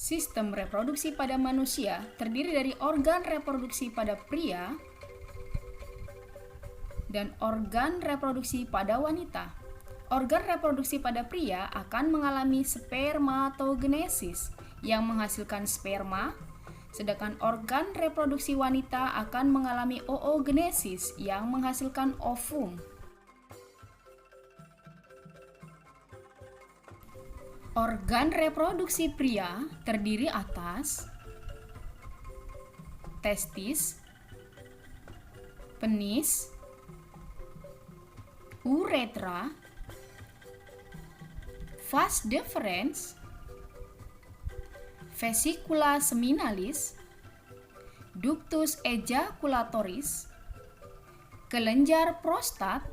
Sistem reproduksi pada manusia terdiri dari organ reproduksi pada pria dan organ reproduksi pada wanita. Organ reproduksi pada pria akan mengalami spermatogenesis yang menghasilkan sperma, sedangkan organ reproduksi wanita akan mengalami oogenesis yang menghasilkan ovum. Organ reproduksi pria terdiri atas testis, penis, uretra, vas deferens, vesicula seminalis, ductus ejaculatoris, kelenjar prostat,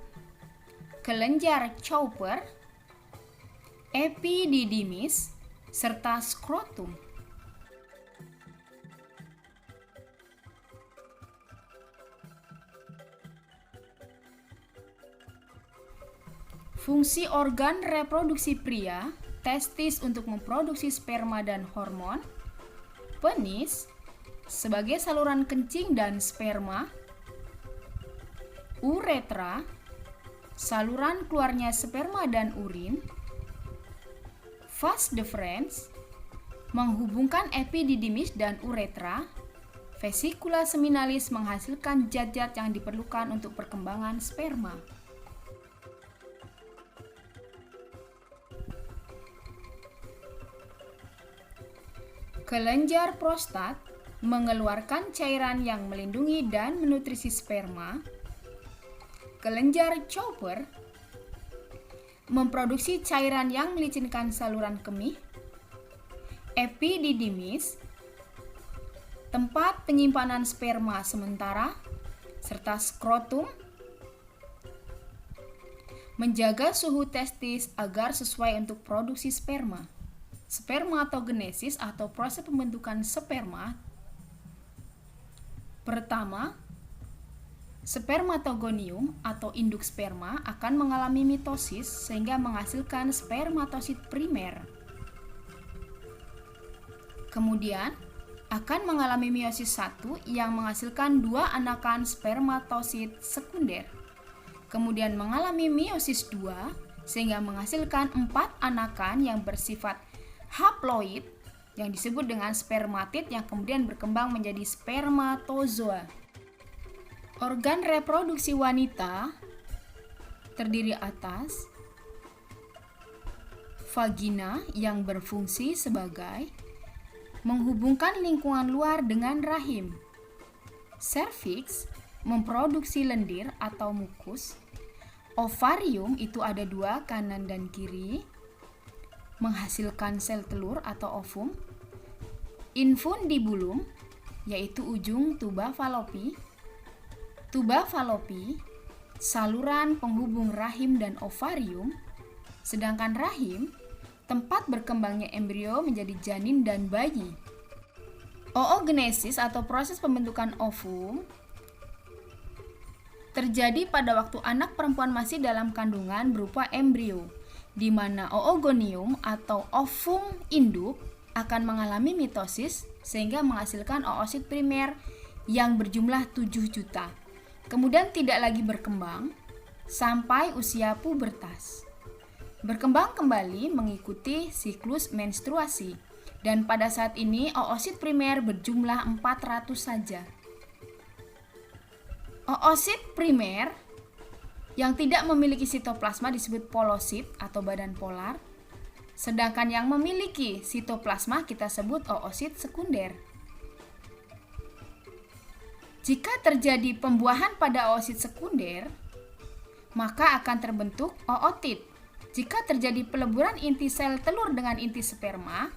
kelenjar Cowper, epididymis, serta skrotum. Fungsi organ reproduksi pria, testis untuk memproduksi sperma dan hormon, penis sebagai saluran kencing dan sperma, uretra saluran keluarnya sperma dan urin, vas deferens menghubungkan epididymis dan uretra, vesicula seminalis menghasilkan zat-zat yang diperlukan untuk perkembangan sperma. Kelenjar prostat mengeluarkan cairan yang melindungi dan menutrisi sperma. Kelenjar Cowper memproduksi cairan yang melicinkan saluran kemih. Epididymis tempat penyimpanan sperma sementara, serta skrotum menjaga suhu testis agar sesuai untuk produksi sperma. Spermatogenesis atau proses pembentukan sperma. Pertama, spermatogonium atau induk sperma akan mengalami mitosis sehingga menghasilkan spermatosit primer. Kemudian akan mengalami meiosis 1 yang menghasilkan 2 anakan spermatosit sekunder. Kemudian mengalami meiosis 2 sehingga menghasilkan 4 anakan yang bersifat haploid yang disebut dengan spermatid yang kemudian berkembang menjadi spermatozoa. Organ reproduksi wanita terdiri atas vagina yang berfungsi sebagai menghubungkan lingkungan luar dengan rahim. Cervix memproduksi lendir atau mukus. Ovarium itu ada 2, kanan dan kiri, menghasilkan sel telur atau ovum. Infundibulum yaitu ujung tuba falopi. Tuba falopi saluran penghubung rahim dan ovarium, sedangkan rahim tempat berkembangnya embrio menjadi janin dan bayi. Oogenesis atau proses pembentukan ovum terjadi pada waktu anak perempuan masih dalam kandungan berupa embrio, di mana oogonium atau ovum induk akan mengalami mitosis sehingga menghasilkan oosit primer yang berjumlah 7 juta. Kemudian tidak lagi berkembang sampai usia pubertas. Berkembang kembali mengikuti siklus menstruasi dan pada saat ini oosit primer berjumlah 400 saja. Oosit primer yang tidak memiliki sitoplasma disebut polosit atau badan polar, sedangkan yang memiliki sitoplasma kita sebut oosit sekunder. Jika terjadi pembuahan pada oosit sekunder, maka akan terbentuk ootit. Jika terjadi peleburan inti sel telur dengan inti sperma,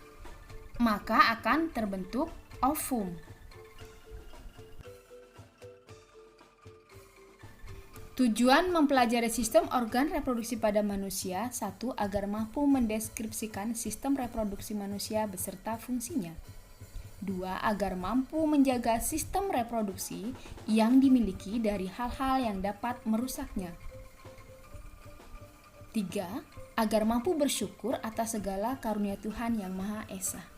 maka akan terbentuk ovum. Tujuan mempelajari sistem organ reproduksi pada manusia: 1. Agar mampu mendeskripsikan sistem reproduksi manusia beserta fungsinya. 2. Agar mampu menjaga sistem reproduksi yang dimiliki dari hal-hal yang dapat merusaknya. 3. Agar mampu bersyukur atas segala karunia Tuhan Yang Maha Esa.